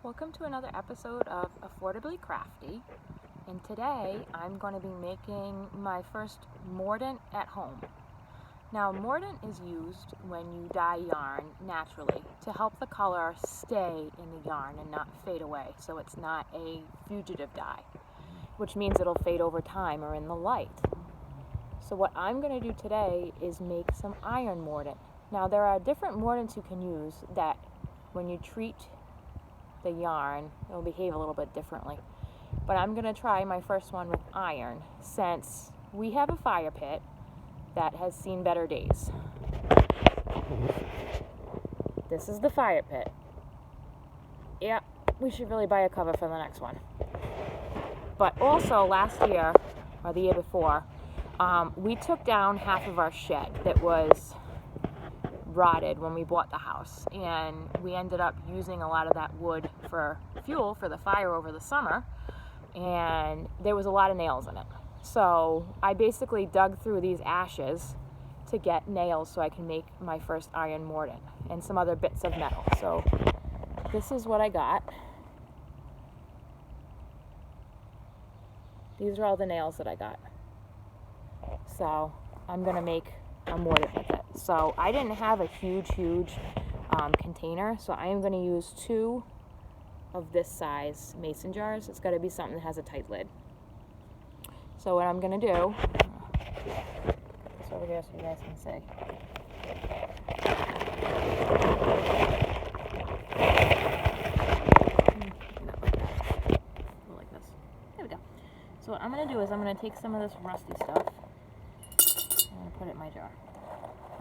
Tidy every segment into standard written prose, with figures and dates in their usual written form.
Welcome to another episode of Affordably Crafty, and today I'm going to be making my first mordant at home. Now, mordant is used when you dye yarn naturally to help the color stay in the yarn and not fade away, so it's not a fugitive dye, which means it'll fade over time or in the light. So what I'm going to do today is make some iron mordant. Now, there are different mordants you can use that when you treat the yarn, it'll behave a little bit differently. But I'm going to try my first one with iron, since we have a fire pit that has seen better days. This is the fire pit. Yeah, we should really buy a cover for the next one. But also last year, or the year before, we took down half of our shed that was rotted when we bought the house, and we ended up using a lot of that wood for fuel for the fire over the summer, and there was a lot of nails in it. So I basically dug through these ashes to get nails so I can make my first iron mordant and some other bits of metal. So this is what I got. These are all the nails that I got. So I'm gonna make a mordant with it. So I didn't have a huge container, so I am going to use 2 of this size mason jars. It's got to be something that has a tight lid. So what I'm going to do, this over here so you guys can see. Like this. There we go. So what I'm going to do is I'm going to take some of this rusty stuff and put it in my jar.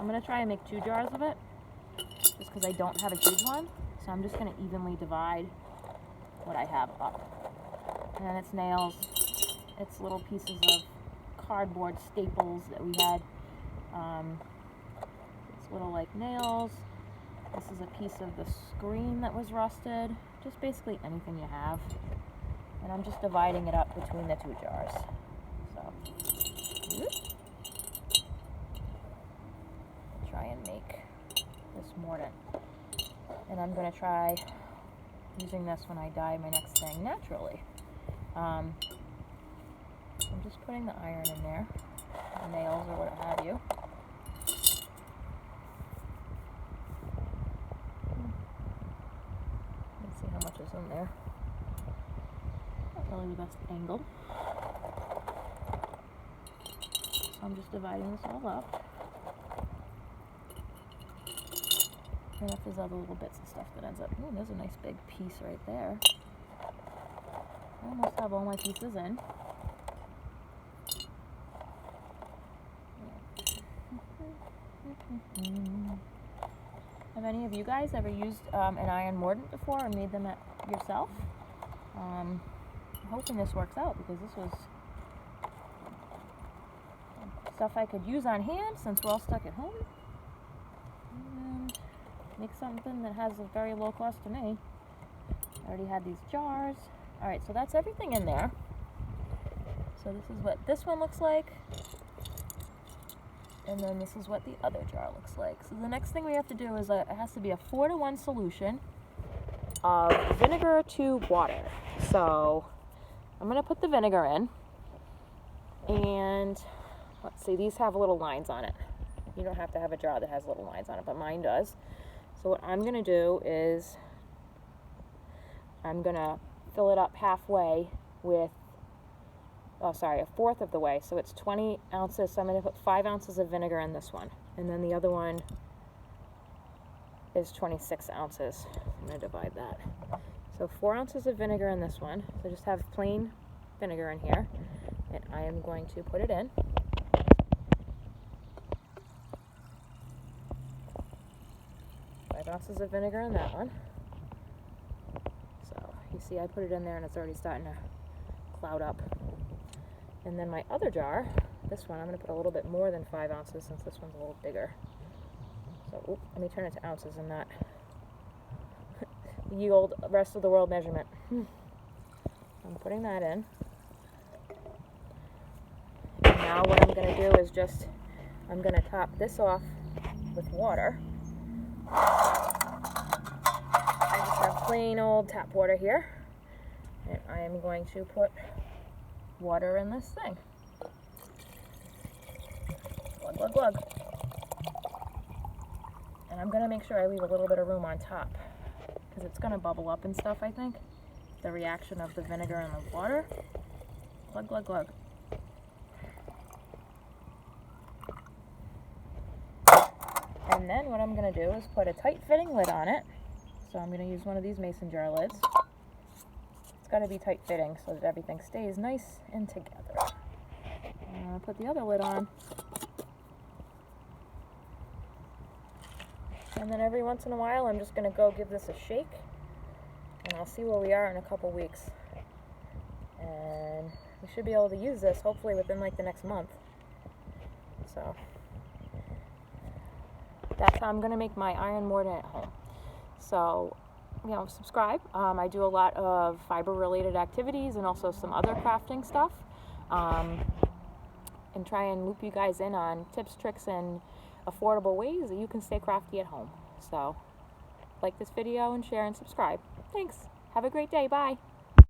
I'm going to try and make 2 jars of it, just because I don't have a huge one. So I'm just going to evenly divide what I have up. And it's nails, it's little pieces of cardboard staples that we had. It's little like nails. This is a piece of the screen that was rusted. Just basically anything you have. And I'm just dividing it up between the 2 jars. So, try and make this mordant, and I'm going to try using this when I dye my next thing naturally. I'm just putting the iron in there, the nails or what have you. Let's see how much is in there. Not really the best angle. So I'm just dividing this all up. And if there's other little bits of stuff that ends up, ooh, there's a nice big piece right there. I almost have all my pieces in. Have any of you guys ever used an iron mordant before or made them yourself? I'm hoping this works out, because this was stuff I could use on hand since we're all stuck at home. Make something that has a very low cost to me. I already had these jars. Alright, so that's everything in there. So this is what this one looks like. And then this is what the other jar looks like. So the next thing we have to do is it has to be a 4-to-1 solution of vinegar to water. So I'm going to put the vinegar in. And let's see, these have little lines on it. You don't have to have a jar that has little lines on it, but mine does. So what I'm going to do is I'm going to fill it up halfway with, a 1/4 of the way. So it's 20 ounces. So I'm going to put 5 ounces of vinegar in this one. And then the other one is 26 ounces. I'm going to divide that. So 4 ounces of vinegar in this one. So just have plain vinegar in here. And I am going to put it in. 5 ounces of vinegar in that one. So you see I put it in there and it's already starting to cloud up. And then my other jar, this one, I'm going to put a little bit more than 5 ounces since this one's a little bigger. So let me turn it to ounces and not the old rest of the world measurement. I'm putting that in. And now what I'm going to do is I'm going to top this off with water. I just have plain old tap water here, and I am going to put water in this thing. Glug, glug, glug. And I'm going to make sure I leave a little bit of room on top, because it's going to bubble up and stuff, I think. The reaction of the vinegar and the water. Glug, glug, glug. And then what I'm going to do is put a tight fitting lid on it. So I'm going to use one of these mason jar lids. It's got to be tight fitting so that everything stays nice and together. And I'll put the other lid on. And then every once in a while I'm just going to go give this a shake. And I'll see where we are in a couple weeks. And we should be able to use this hopefully within like the next month. So that's how I'm going to make my iron mordant at home. So, you know, subscribe. I do a lot of fiber-related activities and also some other crafting stuff. And try and loop you guys in on tips, tricks, and affordable ways that you can stay crafty at home. So, like this video and share and subscribe. Thanks. Have a great day. Bye.